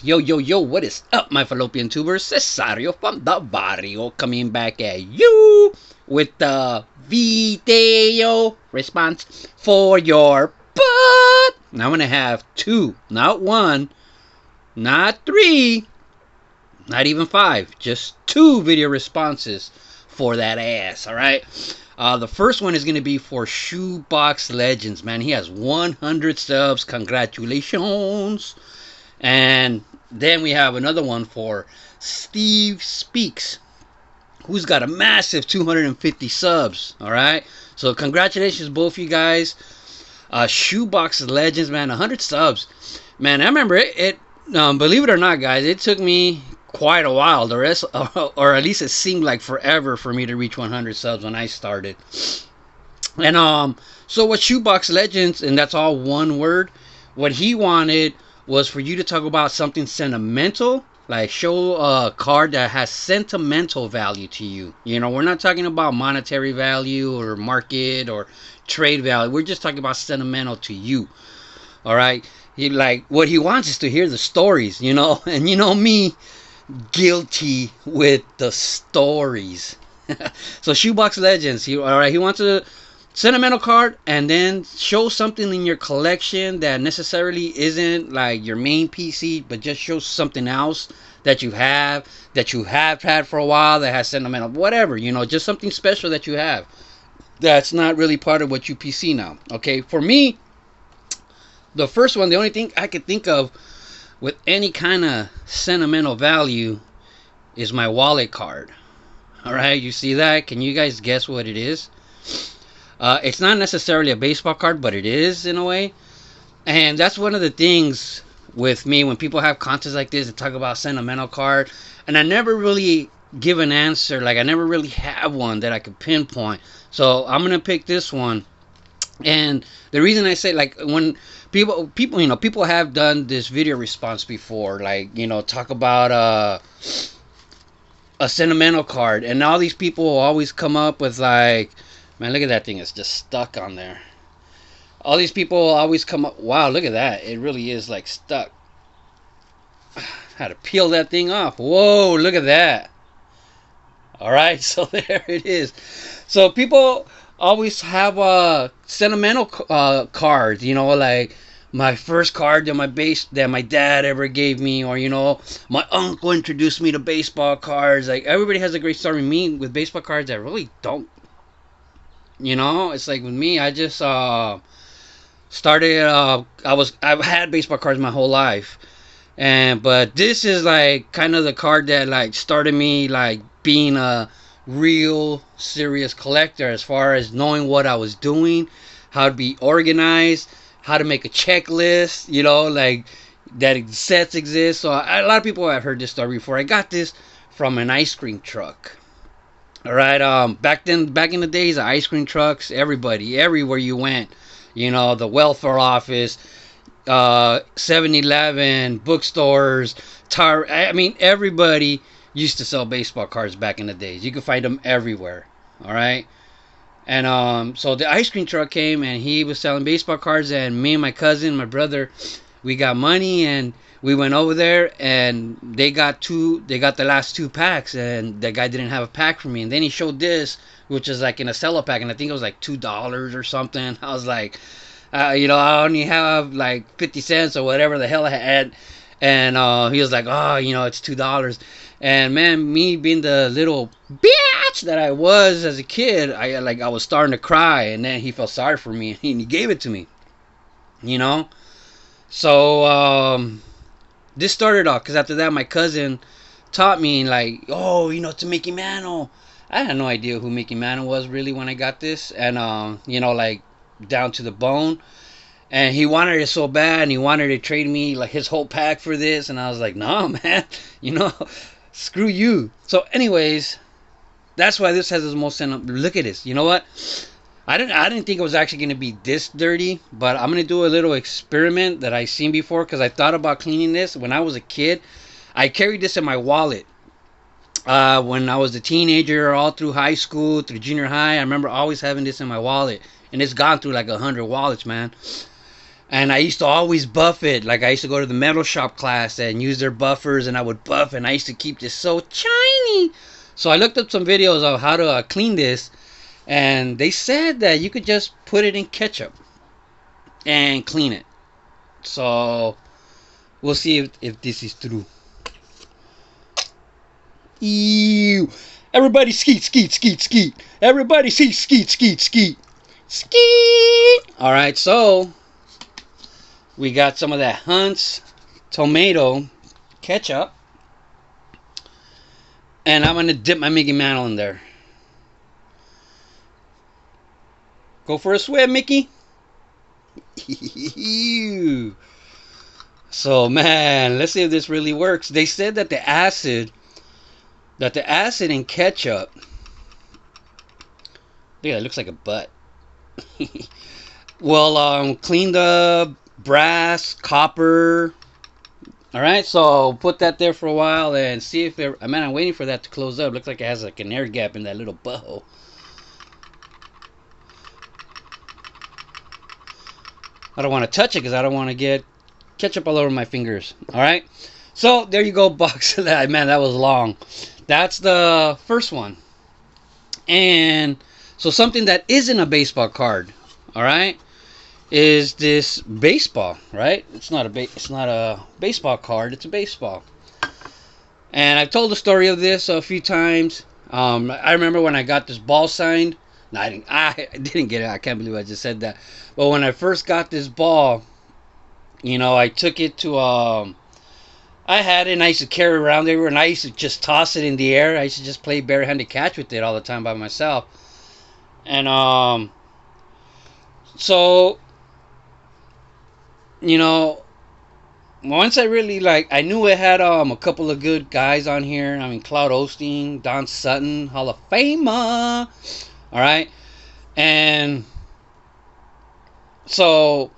Yo, yo, yo, what is up, my fallopian tubers? Cesario from the barrio coming back at you with the video response for your butt. Now I'm going to have two, not one, not three, not even five, just two video responses for that ass, alright? The first one is going to be for Shoebox Legends, man. He has 100 subs. Congratulations. And then we have another one for Steve Speaks, who's got a massive 250 subs. All right. So congratulations, both you guys. Shoebox Legends, man, 100 subs. Man, I remember it believe it or not, guys, it took me quite a while. The rest, or at least it seemed like forever for me to reach 100 subs when I started. And so what Shoebox Legends, and that's all one word. What he wanted was for you to talk about something sentimental, like show a card that has sentimental value to you. You know, we're not talking about monetary value or market or trade value. We're just talking about sentimental to you. All right. He like what he wants is to hear the stories, you know, and you know me, guilty with the stories. So Shoebox Legends, he wants to sentimental card and then show something in your collection that necessarily isn't like your main PC, but just shows something else that you have had for a while that has sentimental whatever, you know, just something special that you have that's not really part of what you PC now. Okay, for me, the first one, the only thing I could think of with any kind of sentimental value is my wallet card. All right, you see that? Can you guys guess what it is? It's not necessarily a baseball card, but it is in a way. And that's one of the things with me when people have contests like this and talk about sentimental card. And I never really give an answer. Like, I never really have one that I could pinpoint. So I'm going to pick this one. And the reason I say, like, when people, you know, people have done this video response before, like, you know, talk about a sentimental card. And all these people will always come up with, like, man, look at that thing. It's just stuck on there. All these people always come up. Wow, look at that. It really is like stuck. Had to peel that thing off. Whoa, look at that. All right, so there it is. So people always have sentimental cards. You know, like my first card that my dad ever gave me, or you know, my uncle introduced me to baseball cards. Like everybody has a great story. Me with baseball cards, I really don't. You know, it's like with me, I just started. I've had baseball cards my whole life, but this is like kind of the card that like started me like being a real serious collector as far as knowing what I was doing, how to be organized, how to make a checklist. You know, like that sets exist. So a lot of people have heard this story before. I got this from an ice cream truck. All right. Back in the days, of ice cream trucks, everybody, everywhere you went, you know, the welfare office, 7-Eleven, bookstores, tar. I mean, everybody used to sell baseball cards back in the days. You could find them everywhere. All right. And so the ice cream truck came and he was selling baseball cards, and me and my cousin, my brother, we got money and we went over there, and they got the last two packs, and the guy didn't have a pack for me. And then he showed this, which is like in a cello pack, and I think it was like $2 or something. I was like, you know, I only have like 50 cents or whatever the hell I had. And he was like, oh, you know, it's $2. And man, me being the little bitch that I was as a kid, I was starting to cry. And then he felt sorry for me and he gave it to me, you know. So this started off because after that my cousin taught me, like, oh, you know, to Mickey Mantle. I had no idea who Mickey Mantle was really when I got this, and you know, like down to the bone. And he wanted it so bad, and he wanted to trade me like his whole pack for this, and I was like, nah, man, you know, screw you. So, anyways, that's why this has the most. Look at this. You know what? I didn't think it was actually gonna be this dirty, but I'm gonna do a little experiment that I seen before because I thought about cleaning this when I was a kid. I carried this in my wallet. When I was a teenager, all through high school, through junior high, I remember always having this in my wallet, and it's gone through like 100 wallets, man. And I used to always buff it. Like I used to go to the metal shop class and use their buffers, and I would buff, and I used to keep this so shiny. So I looked up some videos of how to clean this, and they said that you could just put it in ketchup and clean it. So we'll see if this is true. Ew. Everybody skeet, skeet, skeet, skeet. Everybody skeet, skeet, skeet, skeet. Skeet. Alright, so we got some of that Hunt's tomato ketchup. And I'm going to dip my Mickey Mantle in there. Go for a swim, Mickey. So, man, let's see if this really works. They said that the acid in ketchup, yeah, it looks like a butt. Will clean the brass, copper. All right, so put that there for a while and see if it. Man, I'm waiting for that to close up. Looks like it has like an air gap in that little butthole. I don't want to touch it because I don't want to get ketchup all over my fingers. All right, so there you go, box of that. Man, that was long. That's the first one. And so something that isn't a baseball card, all right, is this baseball, right? It's not a baseball card. It's a baseball. And I've told the story of this a few times. I remember when I got this ball signed. No, I didn't get it. I can't believe I just said that. But when I first got this ball, I took it to I had it and I used to carry it around everywhere, and I used to just toss it in the air. I used to just play barehanded catch with it all the time by myself. And so once I really I knew it had a couple of good guys on here. I mean, Cloud Osteen, Don Sutton, Hall of Famer. All right, and so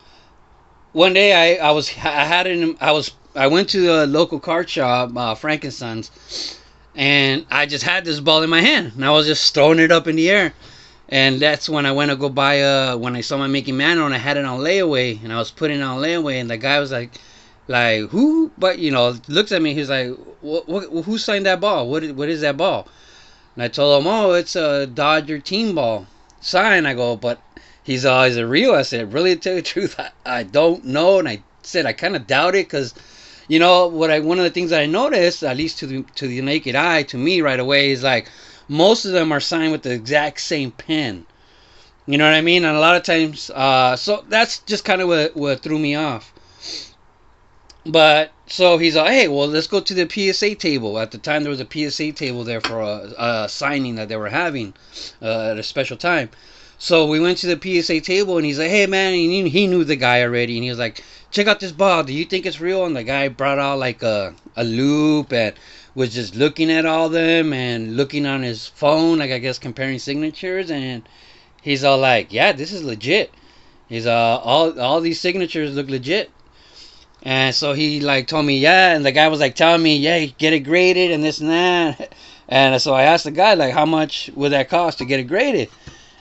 one day I went to the local card shop, Frankenson's, and I just had this ball in my hand, and I was just throwing it up in the air. And that's when I went to go buy when I saw my Mickey Mantle, and I had it on layaway, and I was putting it on layaway, and the guy was like who? But looks at me. He's like, who signed that ball? What is that ball? And I told him, oh, it's a Dodger team ball sign. I go, but is it real? I said, really, to tell you the truth, I don't know. And I said I kind of doubt it because one of the things that I noticed, at least to the naked eye, to me right away, is like most of them are signed with the exact same pen. You know what I mean? And a lot of times, so that's just kind of what threw me off. But so he's like, hey, well, let's go to the PSA table. At the time, there was a PSA table there for a signing that they were having at a special time. So we went to the PSA table, and he's like, hey, man, he knew the guy already. And he was like, check out this ball. Do you think it's real? And the guy brought out like a loop and was just looking at all them and looking on his phone, like I guess comparing signatures. And he's all like, yeah, this is legit. He's all these signatures look legit. And so he told me, yeah, and the guy was telling me, yeah, get it graded and this and that. And so I asked the guy, how much would that cost to get it graded?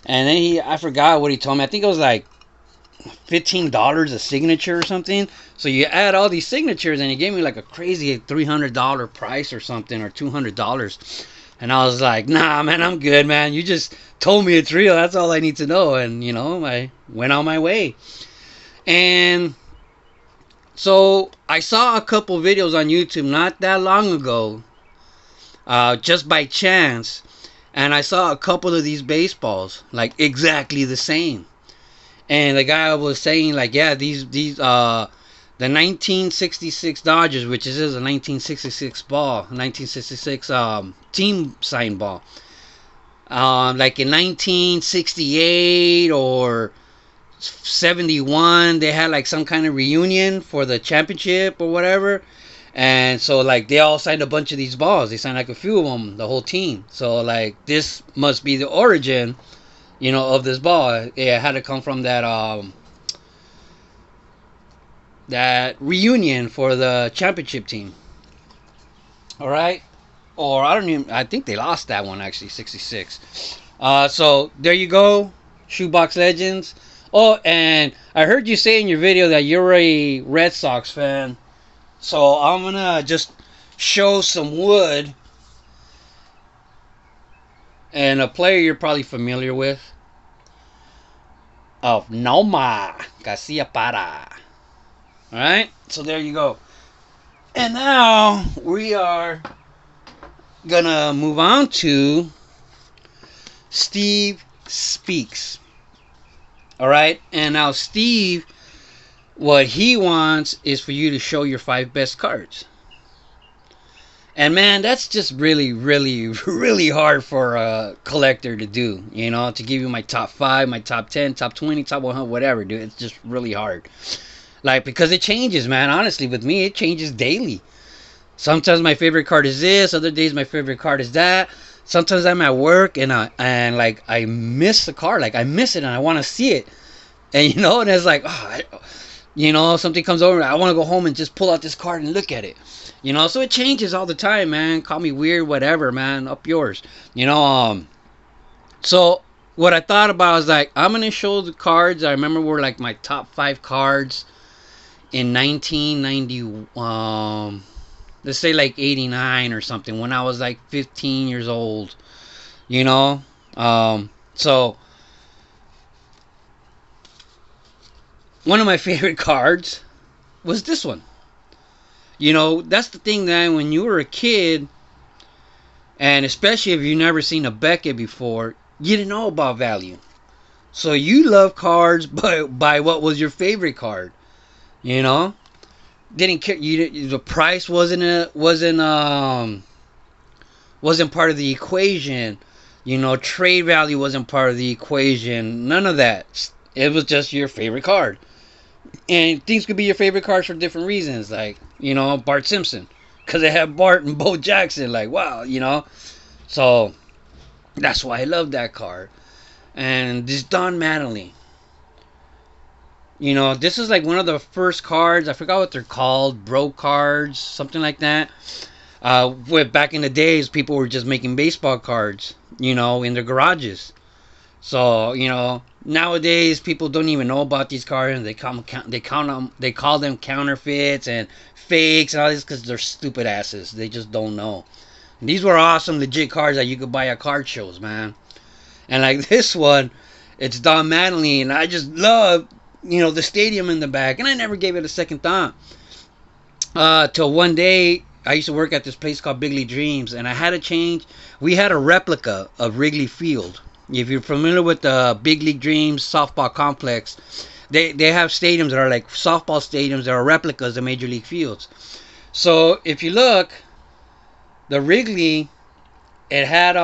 And then I forgot what he told me. I think it was $15 a signature or something. So you add all these signatures, and he gave me a crazy $300 price or something, or $200. And I was like, nah, man, I'm good, man. You just told me it's real. That's all I need to know. And, I went on my way. And so I saw a couple videos on YouTube not that long ago, just by chance, and I saw a couple of these baseballs exactly the same. And the guy was saying yeah, these the 1966 Dodgers, which is a 1966 ball, 1966 team sign ball. In 1968 or 71, they had some kind of reunion for the championship or whatever, and so they all signed a bunch of these balls. They signed a few of them, the whole team. So this must be the origin, of this ball. It had to come from that reunion for the championship team. All right, or I think they lost that one actually, 66. So there you go, Shoebox Legends. Oh, and I heard you say in your video that you're a Red Sox fan. So I'm gonna just show some wood and a player you're probably familiar with of Noma Garcia Para. Alright? So there you go. And now we are gonna move on to Steve Speaks. Alright? And now Steve, what he wants is for you to show your 5 best cards. And man, that's just really, really, really hard for a collector to do. You know, to give you my top 5, my top 10, top 20, top 100, whatever, dude. It's just really hard. Like, because it changes, man. Honestly, with me, it changes daily. Sometimes my favorite card is this. Other days, my favorite card is that. Sometimes I'm at work and I miss the card. Like, I miss it and I want to see it. And, you know, and it's like, oh, you know, something comes over. I want to go home and just pull out this card and look at it. You know, so it changes all the time, man. Call me weird, whatever, man. Up yours. You know, so what I thought about was like, I'm going to show the cards I remember were like my top 5 cards in 1990, let's say like 89 or something, when I was like 15 years old, you know. So one of my favorite cards was this one. You know, that's the thing, that when you were a kid, and especially if you've never seen a Beckett before, you didn't know about value. So you love cards by what was your favorite card. You know, didn't care. The price wasn't part of the equation. You know, trade value wasn't part of the equation. None of that. It was just your favorite card. And things could be your favorite cards for different reasons. Like, you know, Bart Simpson, because they had Bart and Bo Jackson. Like, wow, you know. So that's why I love that card. And this Don Mattingly. You know, this is like one of the first cards. I forgot what they're called. Bro cards, something like that. Back in the days, people were just making baseball cards, you know, in their garages. So, you know, nowadays people don't even know about these cards, and they call them counterfeits and fakes and all this because they're stupid asses. They just don't know. And these were awesome, legit cards that you could buy at card shows, man. And like this one, it's Don Mattingly, and I just love, you know, the stadium in the back, and I never gave it a second thought. Till one day, I used to work at this place called Bigley Dreams, and I had to change. We had a replica of Wrigley Field. If you're familiar with the Big League Dreams softball complex, they have stadiums that are like softball stadiums that are replicas of Major League Fields. So if you look, the Wrigley, it had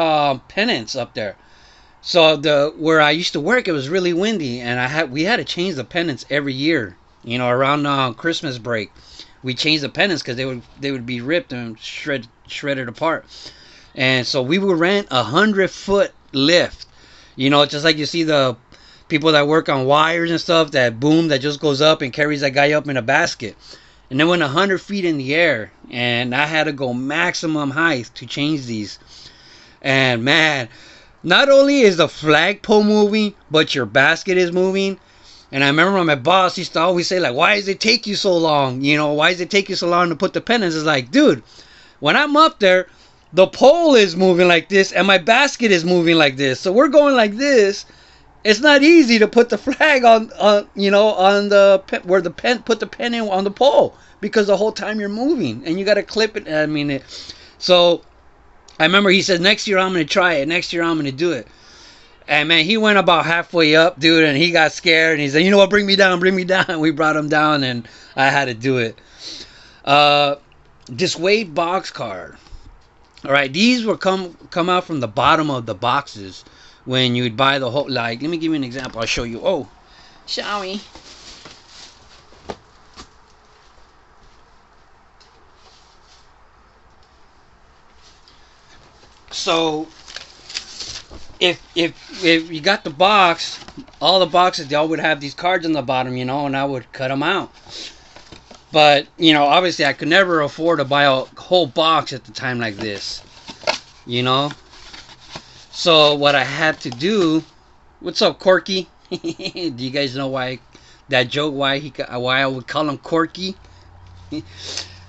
pennants up there. So where I used to work, it was really windy, and we had to change the pennants every year. You know, around Christmas break, we changed the pennants because they would be ripped and shredded apart. And so we would rent 100-foot lift. You know, just like you see the people that work on wires and stuff, that boom that just goes up and carries that guy up in a basket. And then went 100 feet in the air, and I had to go maximum height to change these. And man, not only is the flagpole moving, but your basket is moving. And I remember my boss used to always say, like, why does it take you so long? You know, why does it take you so long to put the pennants? It's like, dude, when I'm up there, the pole is moving like this, and my basket is moving like this. So we're going like this. It's not easy to put the flag on you know, on the where the pen, put the pen in on the pole, because the whole time you're moving, and you got to clip it. I mean, so I remember he said, next year I'm going to try it. Next year I'm going to do it. And man, he went about halfway up, dude, and he got scared. And he said, you know what, bring me down, bring me down. We brought him down, and I had to do it. This Wade box card. All right, these will come out from the bottom of the boxes when you would buy the whole, like, let me give you an example. I'll show you. Oh, shall we? So if you got the box, all the boxes, they all would have these cards on the bottom, you know, and I would cut them out. But, you know, obviously I could never afford to buy a whole box at the time like this, you know. So what I had to do, what's up, Corky? Do you guys know why that joke why I would call him Corky,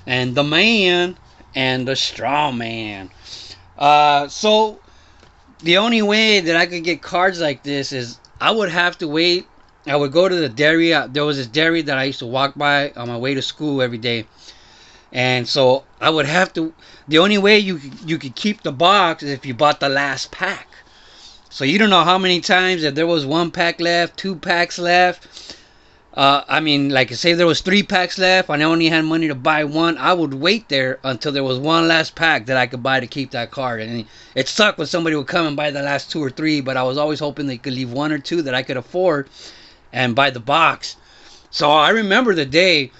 and the man and the straw man. So the only way that I could get cards like this is I would have to wait. I would go to the dairy. There was this dairy that I used to walk by on my way to school every day, and so I would have to. The only way you could keep the box is if you bought the last pack. So you don't know how many times if there was 1 pack left, 2 packs left. I mean, like say there was 3 packs left, and I only had money to buy one. I would wait there until there was one last pack that I could buy to keep that card. And it sucked when somebody would come and buy the last 2 or 3, but I was always hoping they could leave 1 or 2 that I could afford and buy the box. So I remember the day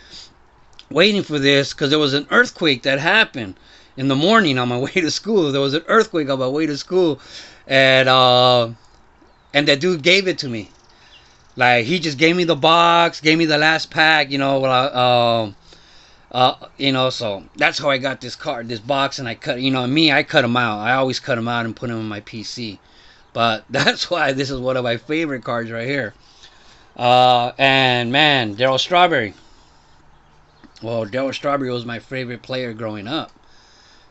waiting for this because there was an earthquake that happened in the morning on my way to school. There was an earthquake on my way to school, and that dude gave it to me. Like he just gave me the box, gave me the last pack, so that's how I got this card, this box, and I cut, I cut them out. I always cut them out and put them in my PC. But that's why this is one of my favorite cards right here. And man, Darryl Strawberry. Well, Darryl Strawberry was my favorite player growing up.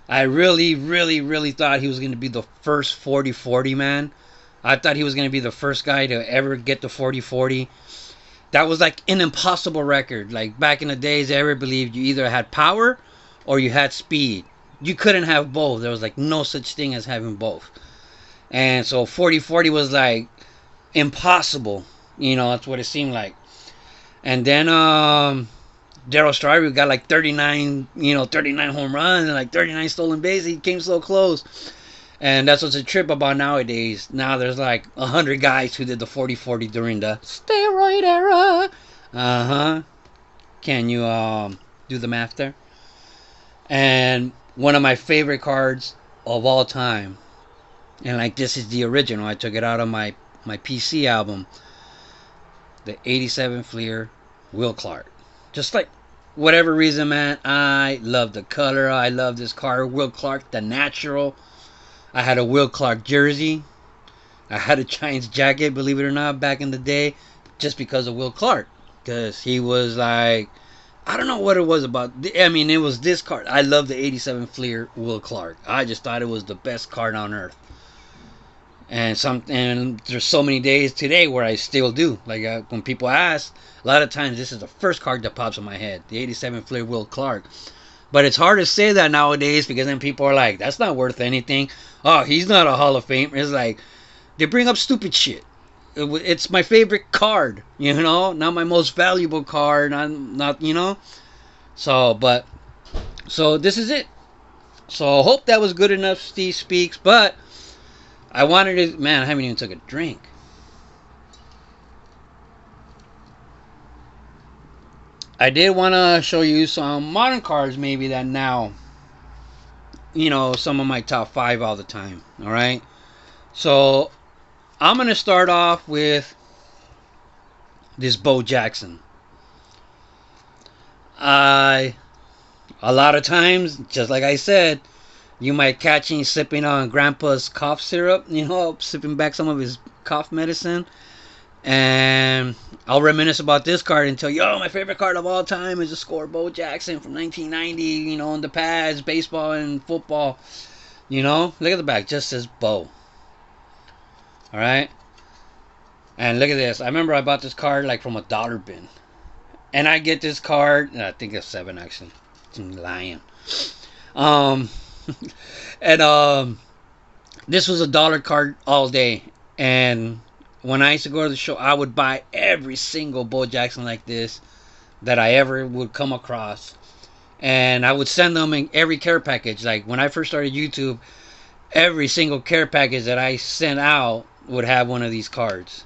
I really, really, really thought he was going to be the first 40-40 man. I thought he was going to be the first guy to ever get the 40-40. That was like an impossible record. Like back in the days, everyone believed you either had power or you had speed. You couldn't have both. There was like no such thing as having both. And so 40-40 was like impossible. That's what it seemed like. And then Darryl Strawberry got like 39 home runs and like 39 stolen bases. He came so close. And that's what's a trip about nowadays. Now there's like 100 guys who did the 40-40 during the steroid era. Can you do the math there? And one of my favorite cards of all time, and like this is the original. I took it out of my PC album. The 87 Fleer Will Clark. Just like whatever reason, man, I love the color. I love this card. Will Clark, the natural. I had a Will Clark jersey. I had a Giants jacket, believe it or not, back in the day, just because of Will Clark. Because he was like, I don't know what it was about. I mean, it was this card. I love the 87 Fleer Will Clark. I just thought it was the best card on earth. And there's so many days today where I still do. Like when people ask, a lot of times this is the first card that pops in my head. The 87 Fleer Will Clark. But it's hard to say that nowadays because then people are like, that's not worth anything. Oh, he's not a Hall of Famer. It's like, they bring up stupid shit. It's my favorite card, not my most valuable card. Not. So this is it. So hope that was good enough, Steve Speaks. But I wanted to, man, I haven't even took a drink. I did want to show you some modern cards maybe that now, some of my top 5 all the time. All right. So I'm going to start off with this Bo Jackson. A lot of times, just like I said, you might catch him sipping on Grandpa's cough syrup, sipping back some of his cough medicine. And I'll reminisce about this card and tell you, my favorite card of all time is the score Bo Jackson from 1990, in the pads, baseball and football. Look at the back, just says Bo. Alright? And look at this. I remember I bought this card like from a dollar bin. And I get this card, I think it's 7 actually. I'm lying. And this was a dollar card all day. And when I used to go to the show, I would buy every single Bo Jackson like this that I ever would come across. And I would send them in every care package. Like when I first started YouTube, every single care package that I sent out would have one of these cards.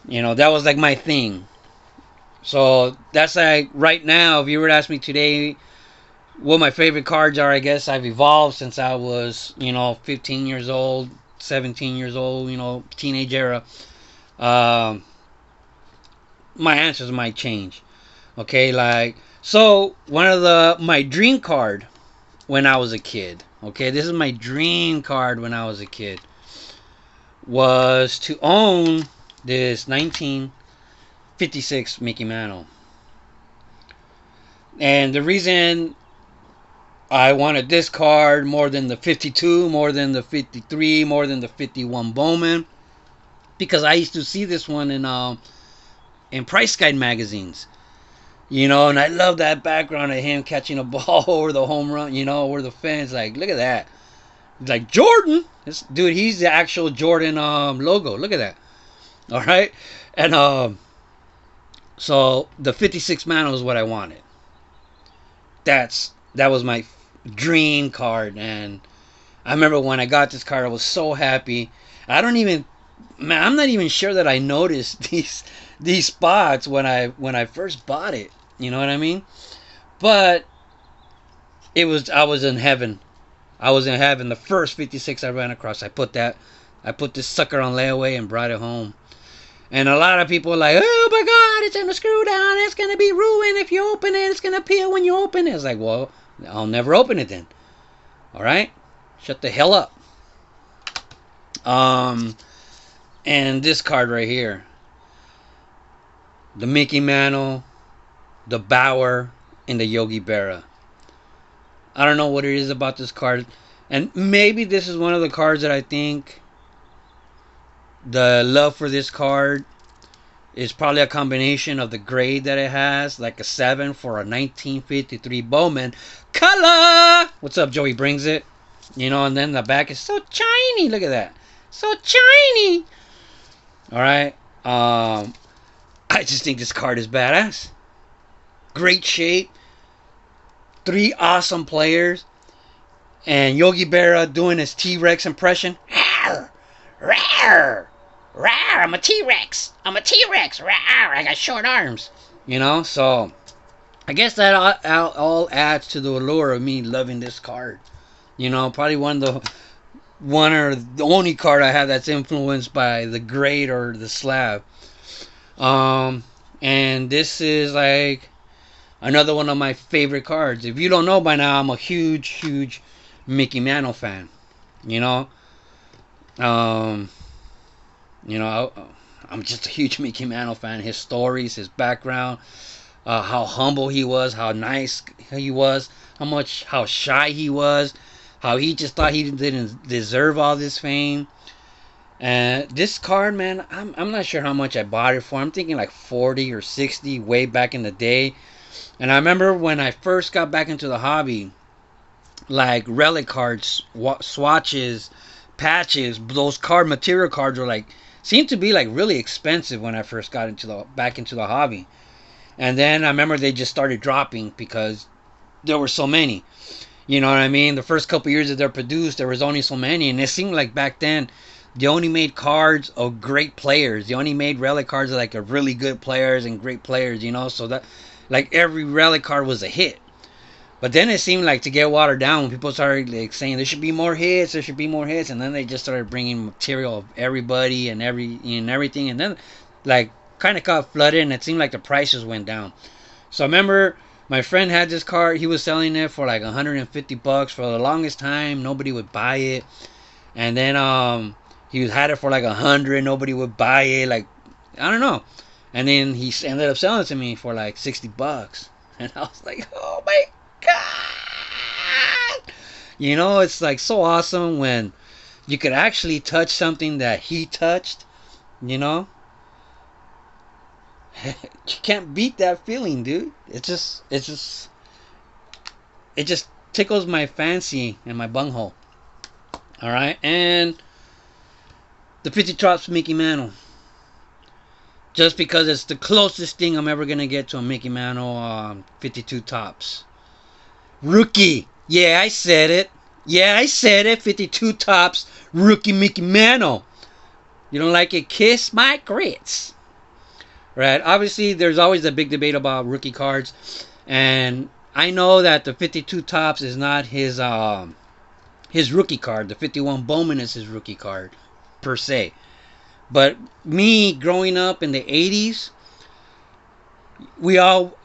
That was like my thing. So that's like right now, if you were to ask me today what my favorite cards are, I guess I've evolved since I was, 15 years old. 17 years old, teenage era. My answers might change. Okay, like, so one of my dream card when I was a kid, okay, this is my dream card when I was a kid, was to own this 56 Mickey Mantle. And the reason I wanted this card more than the 52, more than the 53, more than the 51 Bowman, because I used to see this one in Price Guide magazines. And I love that background of him catching a ball over the home run, over the fence. Like, look at that. Like Jordan. Dude, he's the actual Jordan logo. Look at that. All right. And so the 56 Mantle is what I wanted. That was my dream card. And I remember when I got this card, I was so happy. I'm not even sure that I noticed these spots when I first bought it. You know what I mean? But I was in heaven. I was in heaven. The first 56 I ran across, I put this sucker on layaway and brought it home. And a lot of people are like, oh my God, it's gonna screw down. It's gonna be ruined if you open it. It's gonna peel when you open it. It's like, well, I'll never open it then. All right, shut the hell up. And this card right here, the Mickey Mantle, the Bauer, and the Yogi Berra. I don't know what it is about this card. And maybe this is one of the cards that I think the love for this card is probably a combination of the grade that it has, like a 7 for a 1953 Bowman. Color! What's up, Joey Brings It? And then the back is so shiny. Look at that. So shiny. Alright. I just think this card is badass. Great shape. 3 awesome players. And Yogi Berra doing his T-Rex impression. Rawr, rawr, rawr, I'm a T-Rex. Rawr, I got short arms. So I guess that all adds to the allure of me loving this card. Probably one or the only card I have that's influenced by the grade or the slab. And this is like another one of my favorite cards. If you don't know by now, I'm a huge Mickey Mantle fan. I'm just a huge Mickey Mantle fan. His stories, his background, how humble he was, how nice he was, how shy he was, how he just thought he didn't deserve all this fame. And this card, man, I'm not sure how much I bought it for. I'm thinking like 40 or 60 way back in the day. And I remember when I first got back into the hobby, like relic cards, swatches, patches, those material cards were seemed to be really expensive when I first got back into the hobby. And then I remember they just started dropping because there were so many. You know what I mean? The first couple years that they're produced, there was only so many, and it seemed like back then they only made cards of great players. They only made relic cards of really good players and great players, so that every relic card was a hit. But then it seemed like to get watered down when people started saying there should be more hits, and then they just started bringing material of everybody and everything, and then kind of got flooded, and it seemed like the prices went down. So I remember my friend had this card. He was selling it for $150 for the longest time. Nobody would buy it, and then he had it for $100. Nobody would buy it. I don't know. And then he ended up selling it to me for $60, and I was like, oh my God! It's so awesome when you could actually touch something that he touched. You can't beat that feeling, dude. It just tickles my fancy and my bunghole. All right, and the 50 Topps Mickey Mantle. Just because it's the closest thing I'm ever gonna get to a Mickey Mantle 52 Topps. Rookie. Yeah, I said it. 52 Topps rookie Mickey Mantle. You don't like it? Kiss my grits. Right? Obviously, there's always a big debate about rookie cards, and I know that the 52 Topps is not his rookie card. The 51 Bowman is his rookie card, per se. But me growing up in the 80s,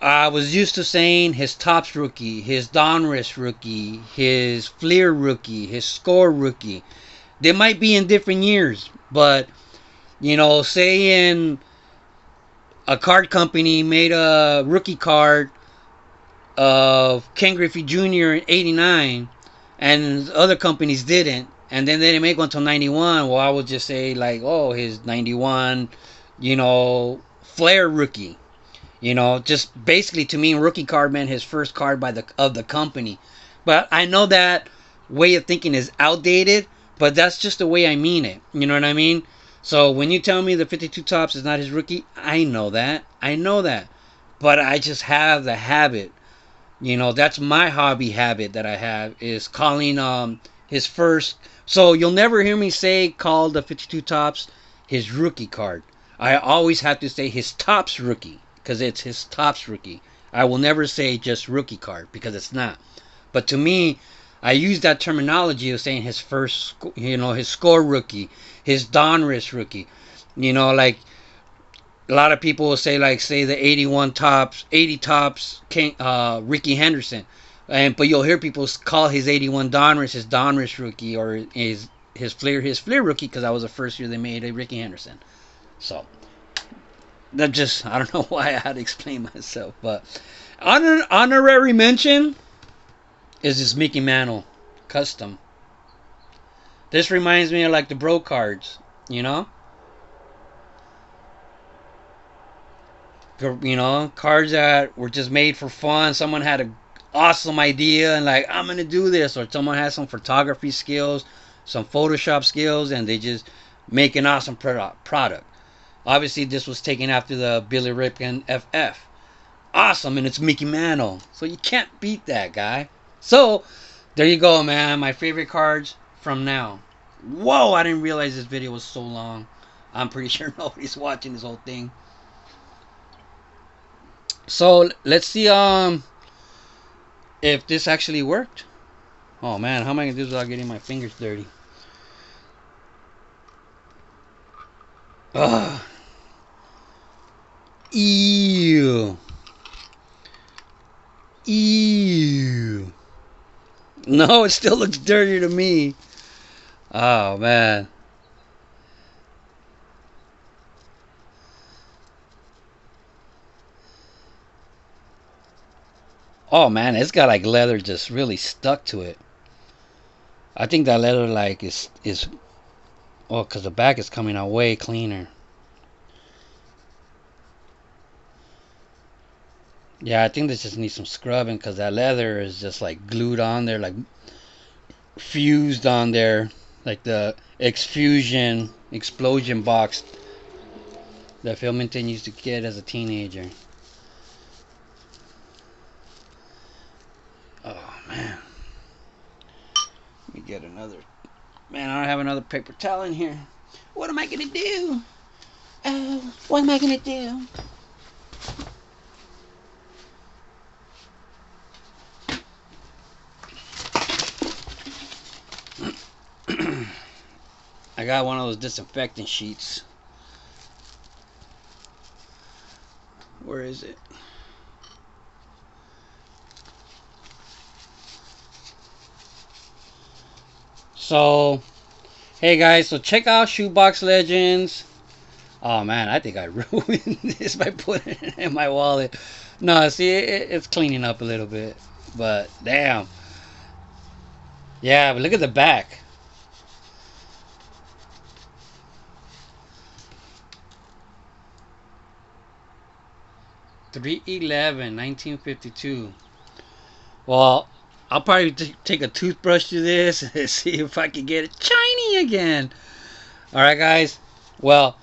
I was used to saying his Topps rookie, his Donruss rookie, his Fleer rookie, his Score rookie. They might be in different years, but say in a card company made a rookie card of Ken Griffey Jr. in '89, and other companies didn't. And then they didn't make one until '91. Well, I would just say like, oh, his '91, Flair rookie. Just basically to me, rookie card meant his first card by the company. But I know that way of thinking is outdated, but that's just the way I mean it. You know what I mean? So when you tell me the 52 tops is not his rookie, I know that. I know that. But I just have the habit. That's my hobby habit that I have is calling his first. So you'll never hear me say call the 52 tops his rookie card. I always have to say his tops rookie because it's his tops rookie. I will never say just rookie card because it's not. But to me, I use that terminology of saying his first, his score rookie, his Donruss rookie. Like a lot of people will say like say the 81 tops, 80 tops, Ricky Henderson, but you'll hear people call his 81 Donruss his Donruss rookie or his Flair rookie because that was the first year they made a Ricky Henderson. So that just I don't know why I had to explain myself, but honorary mention is this Mickey Mantle custom. This reminds me of like the bro cards, cards that were just made for fun. Someone had an awesome idea and like I'm gonna do this, or someone has some photography skills, some Photoshop skills, and they just make an awesome product. Obviously, this was taken after the Billy Ripken FF. Awesome, and it's Mickey Mantle, so you can't beat that guy. So there you go, man. My favorite cards from now. Whoa, I didn't realize this video was so long. I'm pretty sure nobody's watching this whole thing. So let's see if this actually worked. Oh man, how am I gonna do this without getting my fingers dirty? Ugh. Ew. Ew. No, it still looks dirty to me. Oh man. Oh man, it's got like leather just really stuck to it. I think that leather like is oh, cause the back is coming out way cleaner. Yeah, I think this just needs some scrubbing because that leather is just like glued on there, like fused on there, like the explosion box that Phil Minton used to get as a teenager. Oh man, let me get another. Man, I don't have another paper towel in here. What am I gonna do? What am I gonna do? I got one of those disinfectant sheets. Where is it? So, hey guys, so check out Shoebox Legends. Oh man, I think I ruined this by putting it in my wallet. No, see, it's cleaning up a little bit. But, damn. Yeah, but look at the back. $3/11/1952. Well, I'll probably take a toothbrush to this and see if I can get it shiny again. Alright, guys. Well,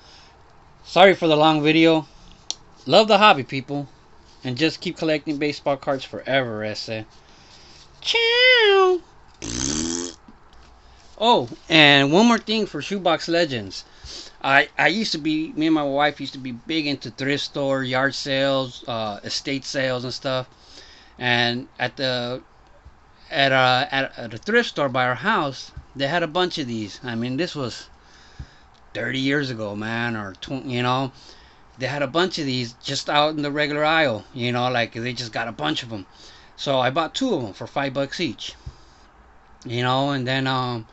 sorry for the long video. Love the hobby, people. And just keep collecting baseball cards forever, I say. Ciao! Oh, and one more thing for Shoebox Legends. I used to be, me and my wife used to be big into thrift store, yard sales, estate sales and stuff. And at the thrift store by our house, they had a bunch of these. I mean, this was 30 years ago, man, or they had a bunch of these just out in the regular aisle. Like they just got a bunch of them. So I bought two of them for $5 each. And then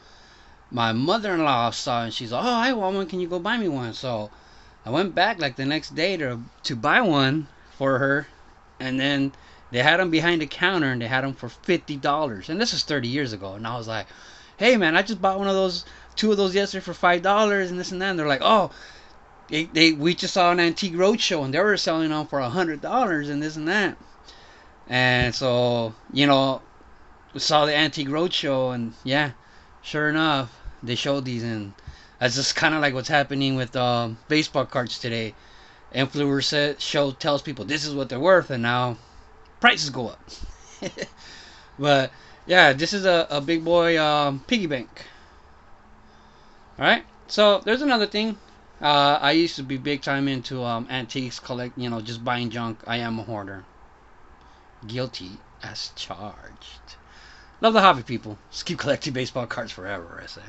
my mother-in-law saw it and she's like, oh, I want one, can you go buy me one? So I went back like the next day to buy one for her, and then they had them behind the counter and they had them for $50. And this is 30 years ago. And I was like, hey man, I just bought one of those, two of those yesterday for $5 and this and that. And they're like, oh, we just saw an antique roadshow and they were selling them for $100 and this and that. And so, we saw the antique roadshow and yeah, sure enough, they showed these, and that's just kind of like what's happening with baseball cards today. Influencer show tells people this is what they're worth, and now prices go up. But yeah, this is a big boy piggy bank. All right. So there's another thing. I used to be big time into antiques, collect, just buying junk. I am a hoarder. Guilty as charged. Love the hobby, people. Just keep collecting baseball cards forever, I say.